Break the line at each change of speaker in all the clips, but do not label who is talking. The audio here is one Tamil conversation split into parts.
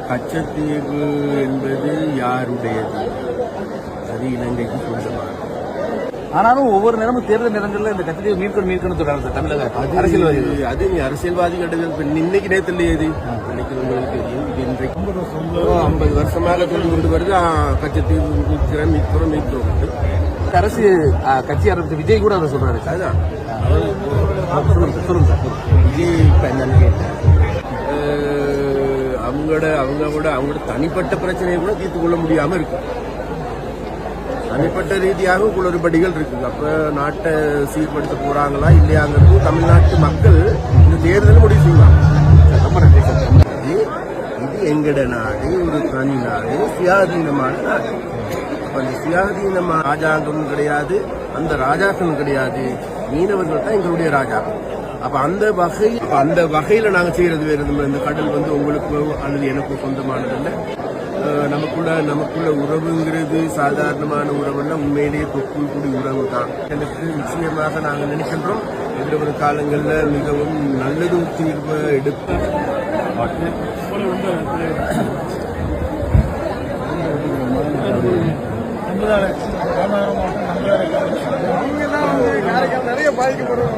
கச்சத்தீவு என்பது யாருடையது? அது இலங்கைக்கு சொந்தமானது.
ஆனாலும் ஒவ்வொரு நேரமும் தேர்தல் நேரங்களில் இந்த கச்சத்தீவு மீட்கணும் சொல்றாங்க தமிழக அரசியல்வாதிகள்.
அது அரசியல்வாதிகள் இன்னைக்கு நேரத்தில் இது இன்னைக்கு உங்களுக்கு தெரியும். இது இன்றைக்கு 50 வருஷமாக சொல்லி கொண்டு வருது. கச்சத்தீவு மீட்கிறோம்.
அரசு கட்சி ஆரம்பித்த விஜய் கூட அதை சொல்றாரு.
அதுதான் சொல்லுங்க சார். விஜய் இப்ப என்னன்னு கேட்டேன், அவங்களோட தனிப்பட்ட பிரச்சனையை கூட தீர்த்து கொள்ள முடியாம இருக்கு. தனிப்பட்ட ரீதியாக குளறுபடிகள் இருக்கு. அப்ப நாட்டை சீர்படுத்த போறாங்களா இல்லையாங்கிறது தமிழ்நாட்டு மக்கள் இந்த தேர்தல் முடிவு செய்வாங்க. இது எங்கட நாடு, ஒரு தனி நாடு, சுயாதீனமான நாடு. அந்த சுயாதீனமான ராஜாங்கம் கிடையாது, அந்த ராஜாக்களும் கிடையாது, மீனவர்கள் தான் எங்களுடைய ராஜாக்கள். அப்ப அந்த வகையில நாங்க செய்யறது வேற. இந்த கடல் உங்களுக்கு அல்லது எனக்கு சொந்தமானதில்லை. நமக்குள்ள உறவுங்கிறது சாதாரணமான உறவுன்னா உண்மையிலேயே தொக்குள் கூடி உறவு தான். எனக்கு நிச்சயமாக நாங்கள் நினைக்கின்றோம் எதிர்வரும் காலங்களில் மிகவும் நல்லது தீர்வை எடுப்போம்.
நிறைய பாதிக்கப்படுறது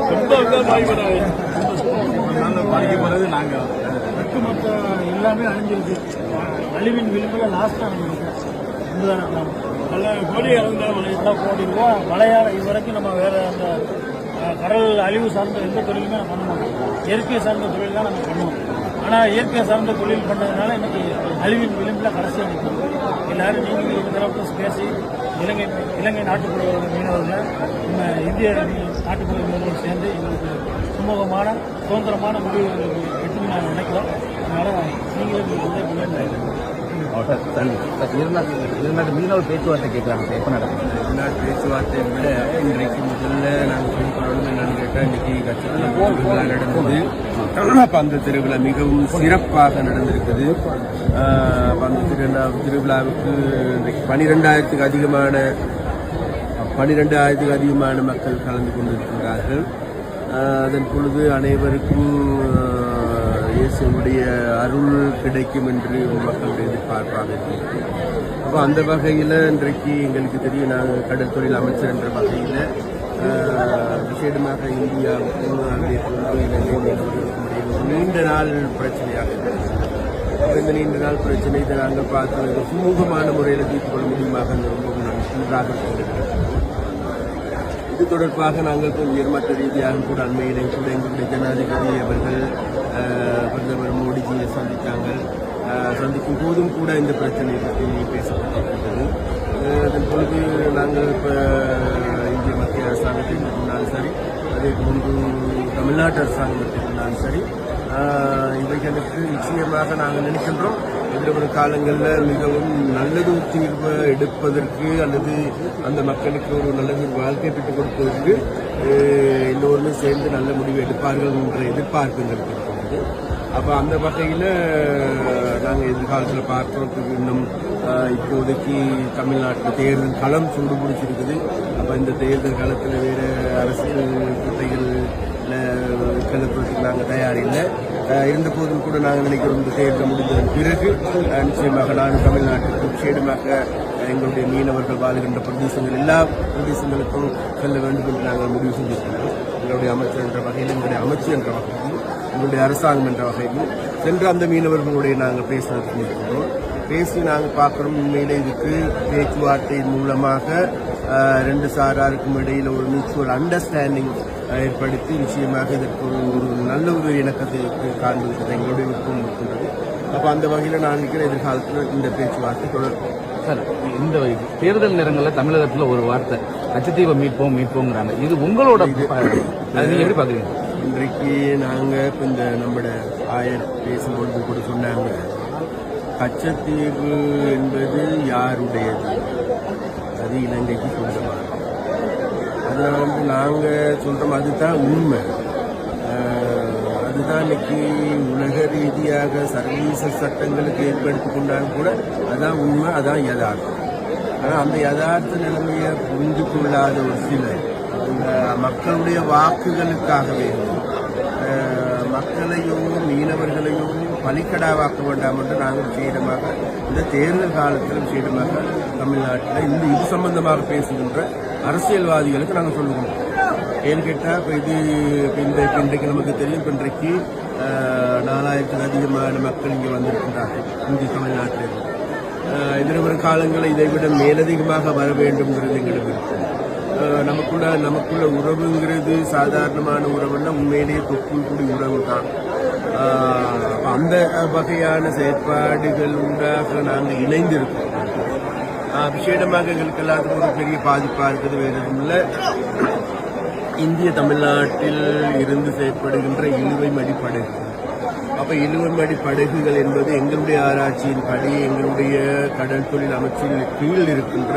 நாங்கள் ஒட்டுமொத்த எல்லாமே அழிஞ்சிருக்கு. அழிவின் விளிம்பில் லாஸ்ட்டாக நம்ம பல கோடி இறந்தால் கோடி ரூபா மழையால் இதுவரைக்கும் நம்ம வேற அந்த கடல் அழிவு சார்ந்த எந்த தொழிலுமே நம்ம பண்ண மாட்டோம். இயற்கை சார்ந்த தொழில் தான் நம்ம பண்ணுவோம். ஆனால் இயற்கை சார்ந்த தொழில் பண்ணதுனால இன்னைக்கு அழிவின் விளிம்பில் கடைசியாக நிற்கும். எல்லாரும் நீங்கள் இந்த தரப்பு பேசி இலங்கை நாட்டுப்புற மீனவர்கள் நம்ம இந்திய நாட்டுப்புற மீனவர்கள் சேர்ந்து எங்களுக்கு சுமூகமான சுதந்திரமான முடிவு எடுத்து நாங்கள் நினைக்கிறோம். அதனால நீங்களும்
இருநாட்டு மீனவர் பேச்சுவார்த்தை கேட்கறாங்க. எப்போ நடக்கும்
வெளிநாட்டு பேச்சுவார்த்தையை விட இன்றைக்கு முதல்ல நாங்கள் சொல்லிக்கொள்ளணும் என்னன்னு கேட்டால் இன்னைக்கு கச்சத்தீவு திருவிழா நடந்தது. அப்போ அந்த திருவிழா மிகவும் சிறப்பாக நடந்திருக்குது. அந்த திருவிழாவுக்கு இன்றைக்கு 12,000க்கு அதிகமான மக்கள் கலந்து கொண்டிருக்கிறார்கள். அதன் பொழுது அனைவருக்கும் இயேசுடைய அருள் கிடைக்கும் என்று மக்களுடைய எதிர்பார்ப்பாக இருக்கு. அப்போ அந்த வகையில் இன்றைக்கு எங்களுக்கு தெரியும், நாங்கள் கடற்தொழில் அமைச்சர் என்ற வகையில் விசேடமாக இந்தியாவுக்கும் நீண்ட நாள் பிரச்சனையாக இருக்கிறது. இந்த நீண்ட நாள் பிரச்சனை இதை நாங்கள் பார்த்து சுமூகமான முறையில் தீர்த்து கொள்ள முடியுமாக ரொம்ப நன்றாக இருக்கிறது. இது தொடர்பாக நாங்கள் உயர்மட்ட ரீதியாக கூட அண்மையிலும் கூட எங்களுடைய ஜனாதிபதி அவர்கள் பிரதமர் மோடிஜியை சந்திக்கும் போதும் கூட இந்த பிரச்சனையை பற்றி பேசப்பட்டிருக்கிறது. அதன் பொழுது நாங்கள் இப்போ இந்திய மத்திய அரசாங்கத்தில் இருந்தாலும் சரி, அதற்கு முன்பு தமிழ்நாட்டு அரசாங்கத்தில் இருந்தாலும் சரி, இவைகளுக்கு நிச்சயமாக நாங்கள் நினைக்கின்றோம் எதிர்வரும் காலங்களில் மிகவும் நல்லது தீர்வை எடுப்பதற்கு அல்லது அந்த மக்களுக்கு ஒரு நல்லது வாழ்க்கை பெற்றுக் கொடுப்பதற்கு எல்லோருமே சேர்ந்து நல்ல முடிவு எடுப்பார்கள் என்ற எதிர்பார்ப்பு எங்களுக்கு இருக்கிறது. அப்போ அந்த வகையில் நாங்கள் எதிர்காலத்தில் பார்க்கிறதுக்கு இன்னும் இப்போதைக்கு தமிழ்நாட்டில் தேர்தல் களம் சூடு பிடிச்சிருக்குது. அப்போ இந்த தேர்தல் காலத்தில் வேறு அரசியல் குட்டைகள் கிளப்புறதுக்கு நாங்கள் தயாரில்லை. இருந்த போதும் கூட நாங்கள் நினைக்கிறோம் இந்த தேர்தல் முடிந்ததன் பிறகு நிச்சயமாக நான் தமிழ்நாட்டுக்கு விசேடமாக எங்களுடைய மீனவர்கள் வாழ்கின்ற எல்லா பிரதேசங்களுக்கும் செல்ல வேண்டும் என்று நாங்கள் முடிவு செஞ்சிருக்கிறோம். எங்களுடைய அமைச்சர் என்ற வகையில், எங்களுடைய அமைச்சர் என்ற வகையில், எங்களுடைய அரசாங்கம் என்ற வகையில் சென்று அந்த மீனவர்களுடைய நாங்கள் பேசுவதற்கு இருக்கிறோம். பேசி நாங்கள் பார்க்குறோம் உண்மையிலே இதுக்கு பேச்சுவார்த்தையின் மூலமாக ரெண்டு சாராருக்கும் இடையில் ஒரு மியூச்சுவல் அண்டர்ஸ்டாண்டிங் ஏற்படுத்தி நிச்சயமாக இதற்கு ஒரு நல்ல ஒரு இணக்கத்தை காண்பதற்கு எங்களுடைய விருப்பம் இருக்கின்றது. அப்போ அந்த வகையில் நான் நினைக்கிற எதிர்காலத்தில் இந்த பேச்சுவார்த்தை தொடரும்.
சார், இந்த தேர்தல் நேரங்களில் தமிழகத்தில் ஒரு வார்த்தை கச்சத்தீவை மீட்போங்கிறாங்க. இது உங்களோட எப்படி பார்க்குறீங்க?
இன்றைக்கு நாங்கள் இப்போ இந்த நம்மளோட ஆயர் பேசும்பொழுது கூட சொன்னாங்க, கச்சத்தீவு என்பது யாருடையது? அது இலங்கைக்கு சொந்தமானது. அதனால நாங்கள் சொல்கிறோம் அதுதான் உண்மை. அதுதான் இன்னைக்கு உலக ரீதியாக சர்வதேச சட்டங்களுக்கு ஏற்படுத்தி கொண்டாலும் கூட அதான் உண்மை, அதான் யதார்த்தம். ஆனால் அந்த யதார்த்த நிலைமையை புரிந்து கொள்ளாத ஒரு சிலர் மக்களுடைய வாக்குகளுக்காகவே மக்களையோ மீனவர்களையோ பலிக்கடாவாக்க வேண்டாம் என்று நாங்கள் விஷயமாக இந்த தேர்தல் காலத்தில் விஷயமாக தமிழ்நாட்டில் இது சம்பந்தமாக பேசுகின்ற அரசியல்வாதிகளுக்கு நாங்கள் சொல்லுகிறோம். ஏன்னு கேட்டால் இன்றைக்கு நமக்கு தெரியும், இன்றைக்கு 4000க்கும் அதிகமான மக்கள் இங்கே வந்திருக்கின்றார்கள் இந்திய தமிழ்நாட்டில். எதிர்வரும் காலங்களில் இதைவிட மேலதிகமாக வர வேண்டும்ங்கிறது எங்களுக்கு இருக்கும். நமக்குள்ள உறவுங்கிறது சாதாரணமான உறவுன்னா உண்மையிலேயே தொப்புள் கூடி உறவு தான். அந்த வகையான செயற்பாடுகள் உண்டாக நாங்கள் இணைந்திருக்கோம். விசேடமாக எங்களுக்கு எல்லாத்துக்கும் ஒரு பெரிய பாதிப்பாக இருக்குது. வேறு எதுவும் இல்லை, இந்திய தமிழ்நாட்டில் இருந்து செயற்படுகின்ற இழுவைமடி படகு. அப்ப இழுவைமடி படகுகள் என்பது எங்களுடைய ஆராய்ச்சியின் படி, எங்களுடைய கடல் தொழில் அமைச்சின் கீழ் இருக்கின்ற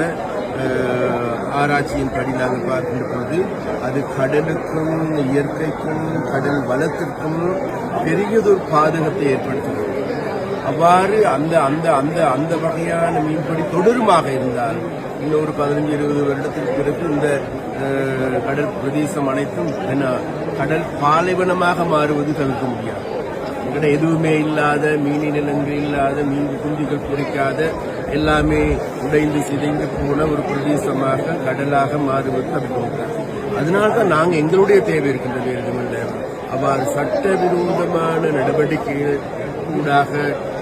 ஆராய்ச்சியின் படி நாங்கள் பார்க்கின்ற போது அது கடலுக்கும் இயற்கைக்கும் கடல் வளத்திற்கும் பெரியதொரு பாதகத்தை ஏற்படுத்துகிறது. அவ்வாறு அந்த அந்த அந்த அந்த வகையான மீன்பிடி தொடருமாக இருந்தால் இன்னொரு 15-20 வருடத்திற்கு பிறகு இந்த கடல் பிரதேசம் அனைத்தும் கடல் பாலைவனமாக மாறுவது தவிர்க்க முடியாது. எங்கட எதுவுமே இல்லாத, மீனி நிலங்கள் இல்லாத, மீன் குஞ்சுகள் பொறிக்காத, எல்லாமே உடைந்து சிதைந்து போன ஒரு பிரதேசமாக கடலாக மாறுவது தவிர்க்க முடியாது. அதனால்தான் நாங்கள் எங்களுடைய தேவை இருக்கின்றது. அவ்வாறு சட்டவிரோதமான நடவடிக்கைகள் ஊடாக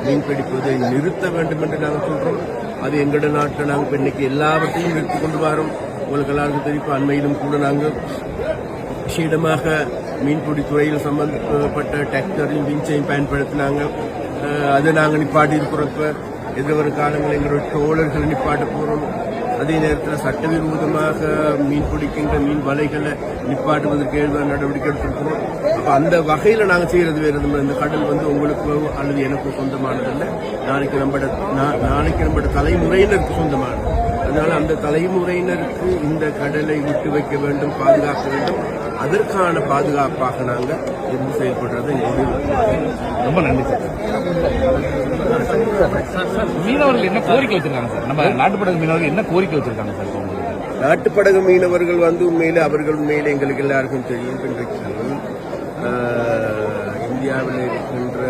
மீன்பிடிப்பதை நிறுத்த வேண்டும் என்று நாங்கள் சொல்றோம். அது எங்கட நாட்டில் நாங்கள் இன்னைக்கு எல்லாவற்றையும் நிறுத்திக் கொண்டு வரோம். உங்களுக்கு எல்லாருக்கும் தெரியும், அண்மையிலும் கூட நாங்கள் விஷேடமாக மீன்பிடி துறையில் சம்பந்தப்பட்ட டிராக்டரையும் விஞ்சையும் பயன்படுத்தினாங்க. அதை நாங்கள் நிப்பாட்டி இருக்கிறோம். இப்போ எதிர்வரும் காலங்களில் எங்களுடைய தோழர்களை நிப்பாட்ட போகிறோம். அதே நேரத்தில் சட்டவிரோதமாக மீன் பிடிக்கின்ற மீன் வலைகளை நிப்பாட்டுவதற்கு ஏதுவான நடவடிக்கை எடுத்திருக்கிறோம். அப்போ அந்த வகையில் நாங்கள் செய்கிறது வேறு எதுவும். இந்த கடல் உங்களுக்கு அல்லது எனக்கு சொந்தமானதில்லை, நாளைக்கு நம்மளோட தலைமுறையினருக்கு சொந்தமானது. அதனால அந்த தலைமுறையினருக்கு இந்த கடலை விட்டு வைக்க வேண்டும், பாதுகாக்க வேண்டும். அதற்கான பாதுகாப்பாக நாங்கள் இருந்து செயல்படுறது
ரொம்ப நன்றி சார். மீனவர்கள் என்ன கோரிக்கை வச்சிருக்காங்க சார்? நம்ம நாட்டுப்படகு மீனவர்கள் என்ன கோரிக்கை வச்சிருக்காங்க சார்?
நாட்டுப்படகு மீனவர்கள் உண்மையிலே உண்மையிலே எங்களுக்கு எல்லாருக்கும் தெரியும், இன்றைக்கு இந்தியாவில் இருக்கின்ற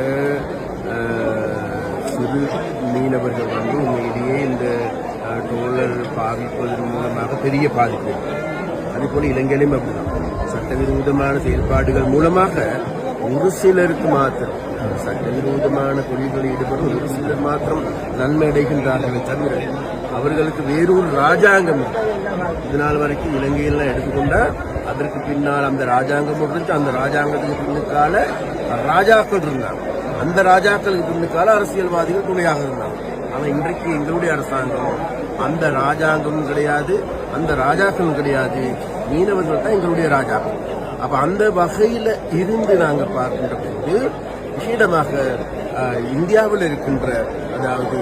சிறு மீனவர்கள் உண்மையிலேயே இந்த டோலர் பாதிப்பதன் மூலமாக பெரிய பாதிப்பு. அதேபோல இலங்கையிலும் அப்படிதான் சட்டவிரோதமான செயல்பாடுகள் மூலமாக ஒரு சிலருக்கு மாத்திரம், சட்டவிரோதமான தொழில்களில் ஈடுபடும் ஒரு சிலர் மாத்திரம் நன்மை அடைகின்றார்கள் தவிர அவர்களுக்கு வேறொரு ராஜாங்கம் இதனால் வரைக்கும் இலங்கையில் எடுத்துக்கொண்டா அதற்கு பின்னால் அந்த ராஜாங்கம் இருந்துச்சு. அந்த ராஜாங்கத்துக்கு பின்னுக்கால ராஜாக்கள் இருந்தாங்க, அந்த ராஜாக்களுக்கு பின்னுக்கால அரசியல்வாதிகள் துணையாக இருந்தாங்க. ஆனால் இன்றைக்கு எங்களுடைய அரசாங்கம் அந்த ராஜாங்கமும் கிடையாது, அந்த ராஜாக்களும் கிடையாது, மீனவர்கள் தான் எங்களுடைய ராஜாக்கள். அப்ப அந்த வகையில இருந்து நாங்கள் பார்க்கின்ற போது விஷேடமாக இந்தியாவில் இருக்கின்ற, அதாவது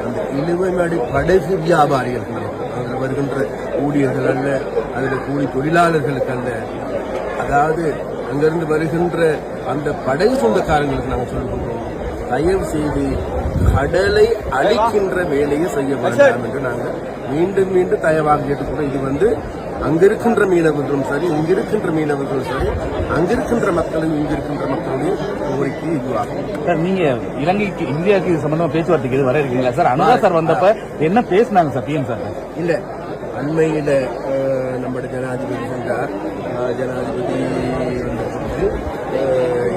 அந்த இழுவைமடி படகு வியாபாரிகள் அதில் வருகின்ற ஊழியர்கள் அல்ல, அதில் கூலி தொழிலாளர்களுக்கு அல்ல, அதாவது அங்கிருந்து வருகின்ற அந்த படகு சொந்தக்காரங்களுக்கு நாங்கள் சொல்லுகிறோம், தயவு செய்து கடலை அழிக்கின்ற வேலையை செய்ய வேண்டாம் என்று நாங்கள் மீண்டும் மீண்டும் தயவாக கேட்டுக்கொண்டோம். இது அங்கிருக்கின்ற மீனவர்களும் சரி, இங்கிருக்கின்ற மீனவர்களும் சரி, அங்கிருக்கின்ற மக்களும் இங்கிருக்கின்ற மக்களுடைய கோரிக்கை இதுவாகும்.
சார், நீங்க இலங்கைக்கு இந்தியாவுக்கு இது சம்பந்தமா பேச்சுவார்த்தைக்கு இது வர இருக்கீங்களா சார்? அனுரா சார் வந்தப்ப என்ன பேசினாங்க சார் பிஎம் சார்?
இல்ல, அண்மையில நம்முடைய ஜனாதிபதி சென்றார். ஜனாதிபதி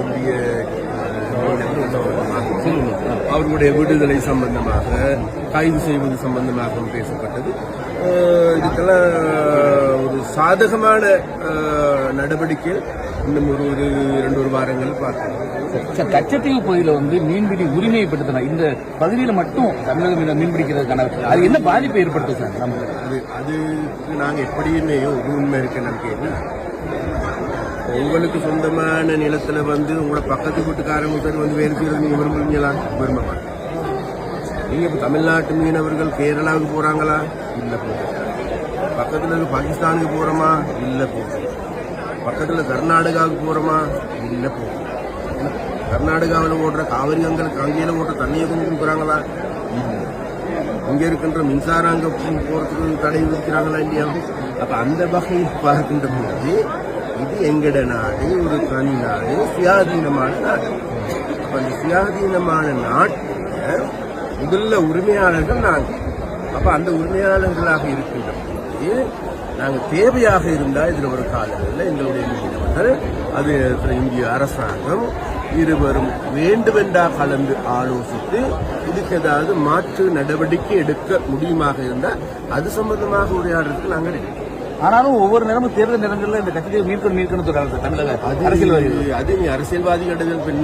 இந்திய அவர்களுடைய விடுதலை சம்பந்தமாக, கைது செய்வது சம்பந்தமாக பேசப்பட்டது. இதுக்கெல்லாம் ஒரு சாதகமான நடவடிக்கை இன்னும் ஒரு 2 வாரங்கள் பார்க்கலாம்.
கச்சத்தீவு பகுதியில் மீன்பிடி உரிமையை பெற்றுத்தன இந்த பகுதியில் மட்டும் தமிழக மீன்பிடிக்கிறதுக்கான அது என்ன பாதிப்பை ஏற்படுத்தும் சார்?
அதுக்கு நாங்கள் எப்படியுமே ஒரு உண்மை இருக்கு நம்பிக்கை. உங்களுக்கு சொந்தமான நிலத்துல உங்களோட பக்கத்து வீட்டுக்காரங்க சரி வேறு செய்யறது நீங்க விரும்புவீங்களா? விரும்ப மாட்டேன். நீங்க இப்ப தமிழ்நாட்டு மீனவர்கள் கேரளாவுக்கு போறாங்களா? இல்ல போகுது. பக்கத்துல இருந்து பாகிஸ்தானுக்கு போறோமா? இல்ல போகுது. பக்கத்துல கர்நாடகாவுக்கு போறோமா? இல்ல போகுது. கர்நாடகாவில் ஓடுற காவிரி அங்கையில ஓடுற தண்ணியை கொண்டு கொடுக்குறாங்களா? இல்ல. இங்க இருக்கின்ற மின்சாரம் அங்க போறதுக்கு தடை விதிக்கிறாங்களா இல்லையா? அப்ப அந்த வகையில் பார்க்கின்ற போது இது எங்கட நாடு, ஒரு தனி நாடு, சுயாதீனமான நாடு. அப்ப அந்த சுயாதீனமான நாட்டில் முதல்ல உரிமையாளர்கள் நாங்கள். அப்ப அந்த உரிமையாளர்களாக இருக்கின்ற நாங்கள் தேவையாக இருந்தால் இதில் ஒரு காலங்களில் எங்களுடைய மீனவர்கள் அது இந்திய அரசாங்கம் இருவரும் வேண்டுமென்றா கலந்து ஆலோசித்து இதுக்கு ஏதாவது மாற்று நடவடிக்கை எடுக்க முடியுமாக இருந்தால் அது சம்பந்தமாக உரையாடுறதுக்கு நாங்கள் இருக்கோம்.
ஆனாலும் ஒவ்வொரு நேரமும் தேர்தல் நேரங்களில் இந்த கட்சியை மீட்கணும் சொல்றாங்க தமிழக அரசியல்வாதிகள்.
அது அரசியல்வாதிகள்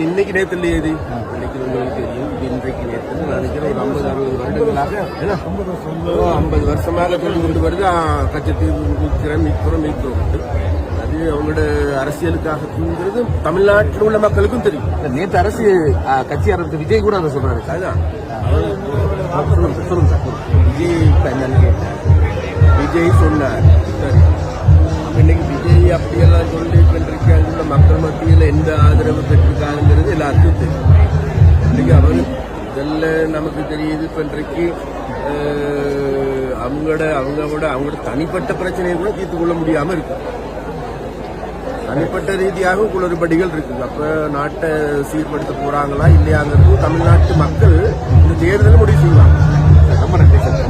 இன்னைக்கு நேரத்தில் இது இன்னைக்கு உங்களுக்கு தெரியும். இன்றைக்கு நேரத்தில் நான் நினைக்கிறேன் ஒரு 50-60 வருடங்களாக 50 வருஷமாக சொல்லி கொண்டு வருது கட்சி மீட்கிறோம். அது அவங்களோட அரசியலுக்காக தூங்குறது தமிழ்நாட்டில் உள்ள மக்களுக்கும் தெரியும்.
நேற்று அரசு கட்சி அரசு விஜய் கூட அதை சொல்றாரு.
அதுதான் சொல்லுங்க சார். விஜய் என்னன்னு கேட்டார். விஜய் சொன்னார். சரி, இன்னைக்கு விஜய் அப்படியெல்லாம் சொல்லி கொண்டிருக்காங்க. மக்கள் மத்தியில் எந்த ஆதரவு பெற்றிருக்காங்கிறது எல்லாருக்கும் தெரியும். இன்னைக்கு அவர் இதெல்லாம் நமக்கு தெரியுது. இப்போ இன்றைக்கு அவங்களோட தனிப்பட்ட பிரச்சனையை கூட தீர்த்து கொள்ள முடியாம இருக்கு. தனிப்பட்ட ரீதியாக குளறுபடிகள் இருக்கு. அப்ப நாட்டை சீர்படுத்த போறாங்களா இல்லையாங்கிறது தமிழ்நாட்டு மக்கள் இந்த தேர்தல் முடிவு செய்வாங்க.
ரொம்ப நன்றி சார்.